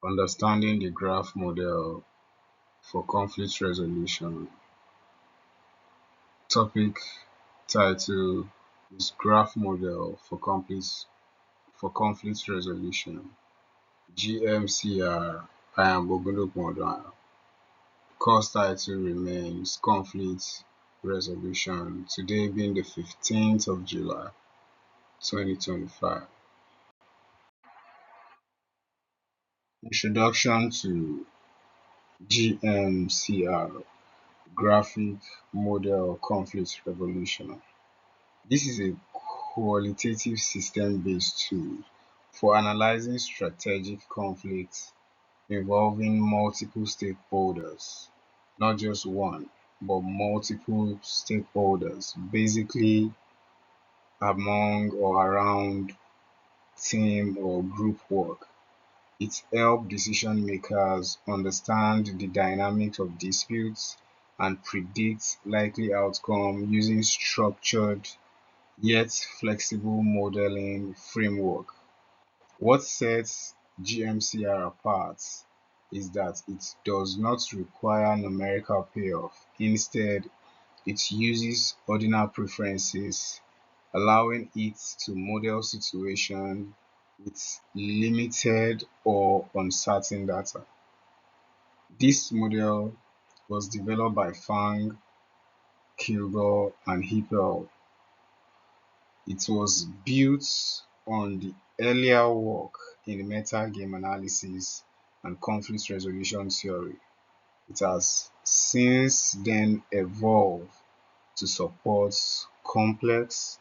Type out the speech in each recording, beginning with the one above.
Understanding the graph model for conflict resolution. Topic title is Graph Model for conflict resolution. GMCR. I am Bogolopondwa. Course title remains Conflict Resolution. Today being the 15th of July 2025. Introduction to GMCR, Graphic Model Conflict Resolution. This is a qualitative system-based tool for analyzing strategic conflicts involving multiple stakeholders, not just one, but multiple stakeholders, basically among or around team or group work. It helps decision makers understand the dynamics of disputes and predict likely outcome using structured yet flexible modeling framework. What sets GMCR apart is that it does not require numerical payoff. Instead, it uses ordinal preferences, allowing it to model situations with limited or uncertain data. This model was developed by Fang, Kilgore, and Hippel. It was built on the earlier work in metagame analysis and conflict resolution theory. It has since then evolved to support complex,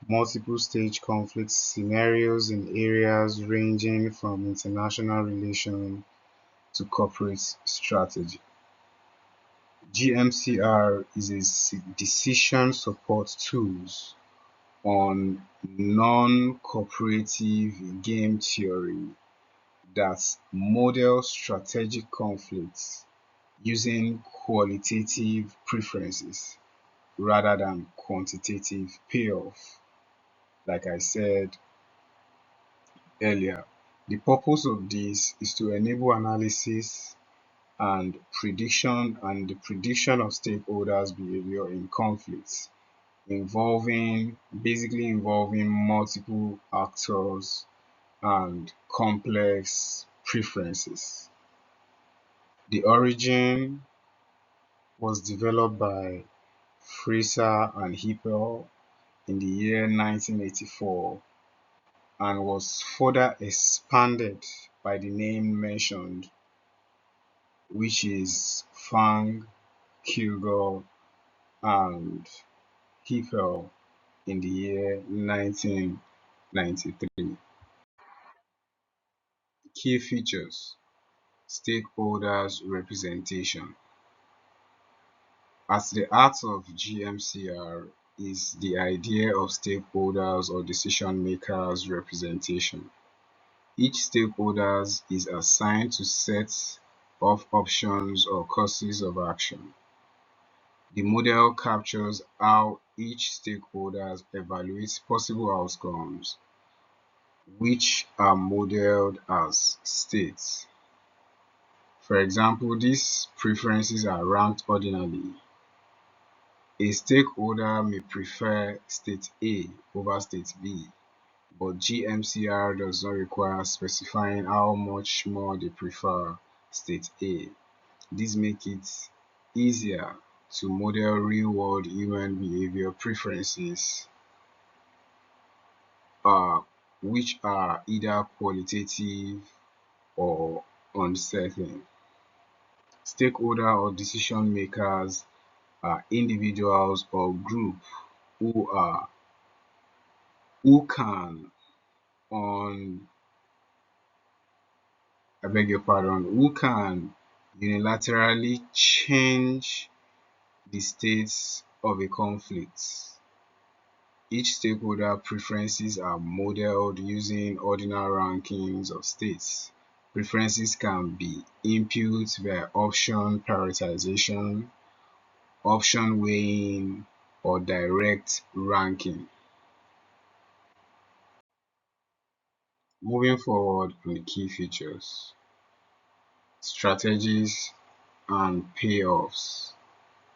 multiple stage conflict scenarios in areas ranging from international relations to corporate strategy. GMCR is a decision support tool on non-cooperative game theory that models strategic conflicts using qualitative preferences rather than quantitative payoff. Like I said earlier, the purpose of this is to enable analysis and the prediction of stakeholders' behavior in conflicts involving multiple actors and complex preferences. The origin was developed by Fraser and Hippel in the year 1984 and was further expanded by the name mentioned, which is Fang, Kilgore, and Hippel in the year 1993. Key features: stakeholders representation. At the heart of GMCR is the idea of stakeholders or decision makers representation. Each stakeholder is assigned to set of options or courses of action. The model captures how each stakeholder evaluates possible outcomes, which are modeled as states. For example, these preferences are ranked ordinally. A stakeholder may prefer state A over state B, but GMCR does not require specifying how much more they prefer state A. This makes it easier to model real-world human behavior preferences, uh, which are either qualitative or uncertain. Stakeholder or decision makers are individuals or groups who are who can on I beg your pardon, who can unilaterally change the states of a conflict. Each stakeholder preferences are modeled using ordinal rankings of states. Preferences can be input via option prioritization, option weighing, or direct ranking. Moving forward on the key features. strategies, and payoffs.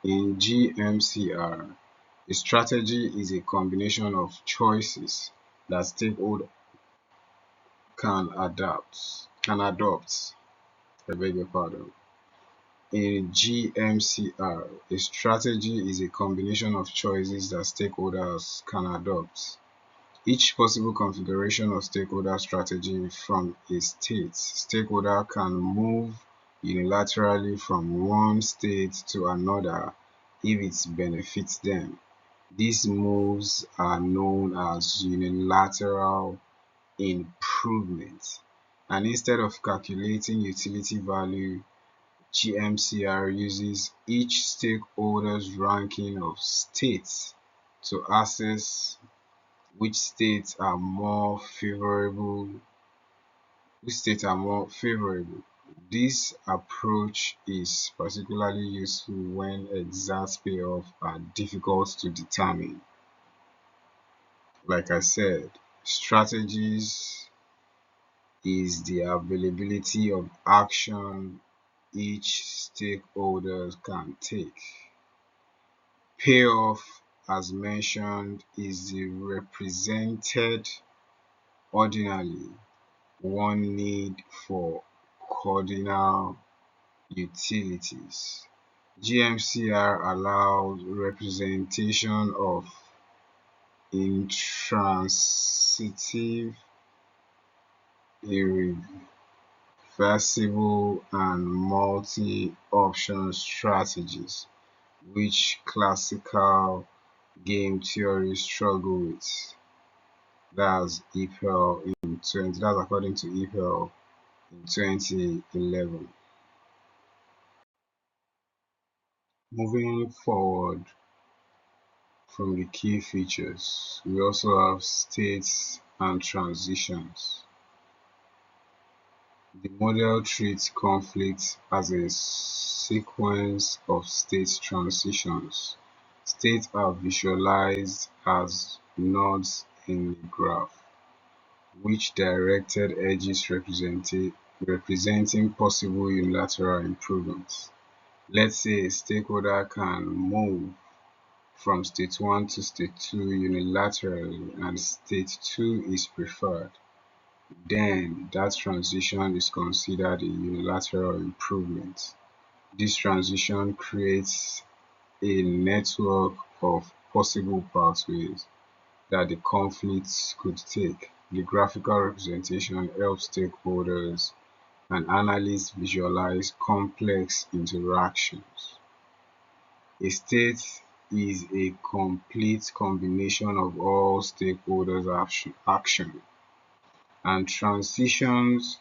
In GMCR, a strategy is a combination of choices that stakeholders can adopt. I beg your pardon. In GMCR, a strategy is a combination of choices that stakeholders can adopt. Each possible configuration of stakeholder strategy from a state, stakeholder can move unilaterally from one state to another if it benefits them. These moves are known as unilateral improvement. And instead of calculating utility value, GMCR uses each stakeholder's ranking of states to assess which states are more favorable which states are more favorable. This approach is particularly useful when exact payoffs are difficult to determine. Like I said, strategies is the availability of action each stakeholder can take. Payoff, as mentioned, is the represented ordinally one need for cardinal utilities. GMCR allows representation of intransitive, irreversible, and multi-option strategies, which classical game theory struggle with. That's EPEL in 20. That's according to EPEL in 2011. Moving forward from the key features, we also have states and transitions. The model treats conflict as a sequence of state transitions. States are visualized as nodes in the graph, which directed edges representing possible unilateral improvements. Let's say a stakeholder can move from state 1 to state 2 unilaterally and state 2 is preferred. Then that transition is considered a unilateral improvement. This transition creates a network of possible pathways that the conflicts could take. The graphical representation helps stakeholders and analysts visualize complex interactions. A state is a complete combination of all stakeholders' action, and transitions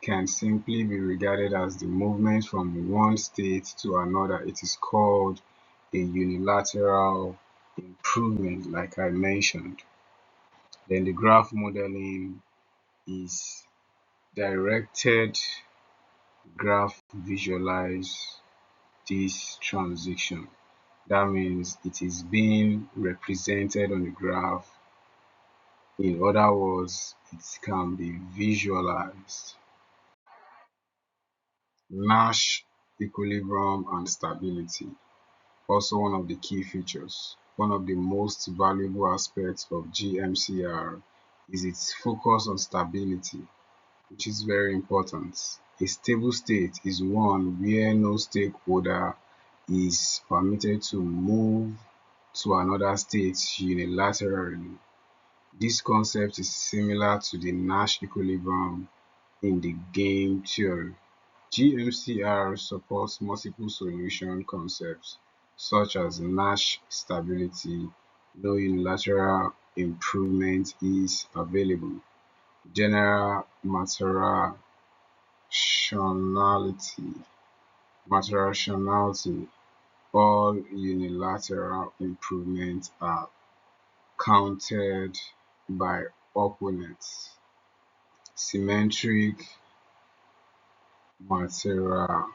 can simply be regarded as the movement from one state to another. It is called a unilateral improvement, like I mentioned. Then the graph modeling is directed graph visualize this transition. That means it is being represented on the graph. In other words, it can be visualized. Nash equilibrium and stability, also one of the key features. One of the most valuable aspects of GMCR is its focus on stability, which is very important. A stable state is one where no stakeholder is permitted to move to another state unilaterally. This concept is similar to the Nash equilibrium in the game theory. GMCR supports multiple solution concepts such as Nash stability, no unilateral improvement is available, general materiality, all unilateral improvements are countered by opponents. Symmetric material.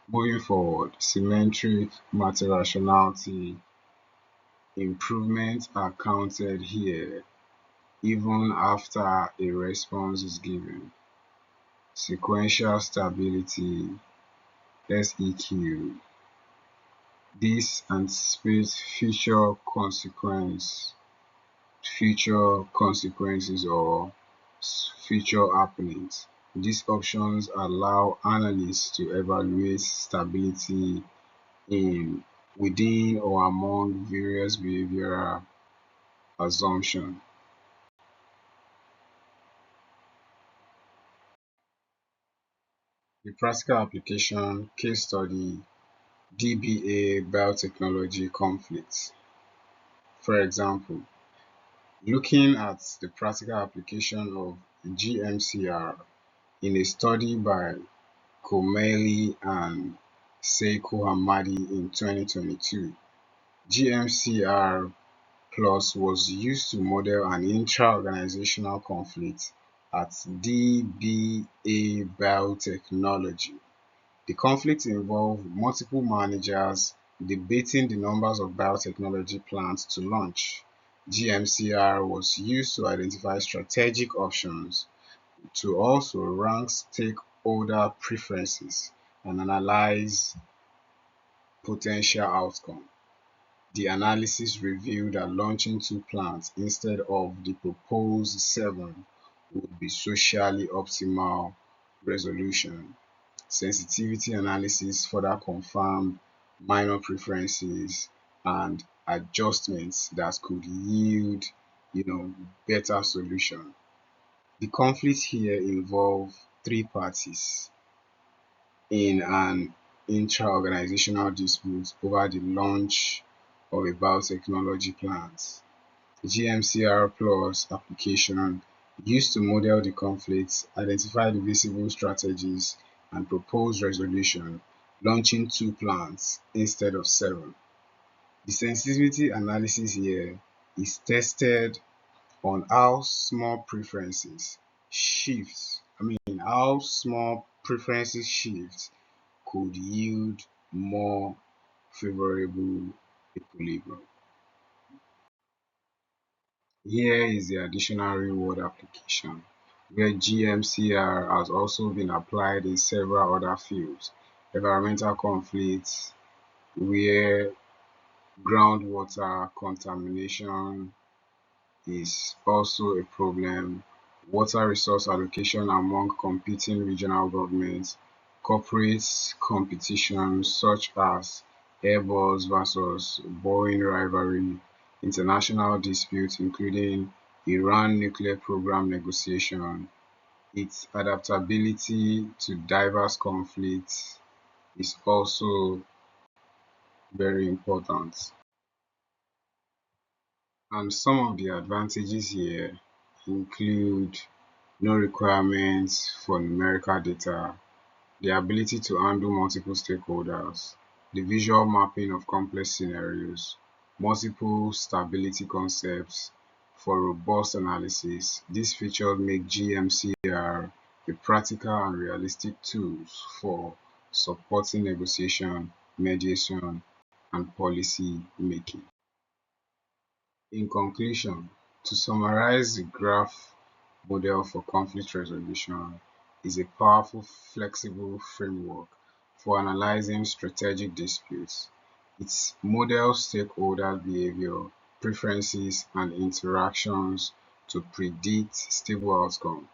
Moving forward, symmetric materiality improvements are counted here even after a response is given. sequential stability (SEQ). This anticipates future consequences or future happenings. These options allow analysts to evaluate stability in within or among various behavioral assumptions. The practical application case study DBA biotechnology conflicts. For example, looking at the practical application of GMCR in a study by Komaili and Seiko Hamadi in 2022, GMCR Plus was used to model an intra-organizational conflict at DBA Biotechnology. The conflict involved multiple managers debating the numbers of biotechnology plants to launch. GMCR was used to identify strategic options, to also rank stakeholder preferences and analyze potential outcomes. The analysis revealed that launching two plants instead of the proposed seven would be socially optimal resolution. Sensitivity analysis further confirmed minor preferences and adjustments that could yield, better solution. The conflict here involved three parties in an intra-organizational dispute over the launch of a biotechnology plant. GMCR Plus application used to model the conflicts, identify the visible strategies, and propose resolution, launching two plants instead of seven. The sensitivity analysis here is tested on how small preferences shifts could yield more favorable equilibrium. Here is the additional real-world application, where GMCR has also been applied in several other fields. Environmental conflicts, where groundwater contamination is also a problem, water resource allocation among competing regional governments, corporate competition such as Airbus versus Boeing rivalry, international disputes including Iran nuclear program negotiation, its adaptability to diverse conflicts is also very important. And some of the advantages here include no requirements for numerical data, the ability to handle multiple stakeholders, the visual mapping of complex scenarios, multiple stability concepts for robust analysis. These features make GMCR a practical and realistic tools for supporting negotiation, mediation, and policy making. In conclusion, to summarize, the graph model for conflict resolution is a powerful, flexible framework for analyzing strategic disputes. It models stakeholder behavior, preferences, and interactions to predict stable outcomes.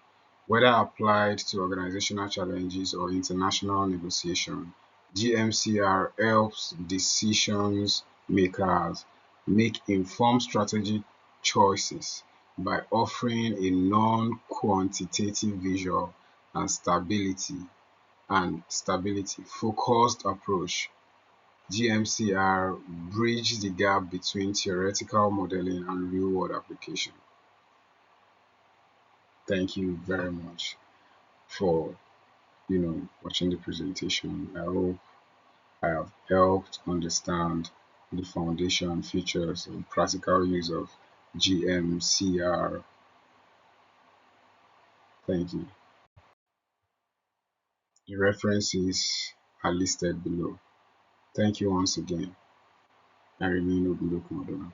Whether applied to organizational challenges or international negotiation, GMCR helps decision makers make informed strategic choices by offering a non-quantitative visual and stability focused approach. GMCR bridges the gap between theoretical modeling and real-world application. Thank you very much for watching the presentation. I hope I have helped understand the foundation features and practical use of GMCR. Thank you. The references are listed below. Thank you once again. I remain Ogundoku Odona.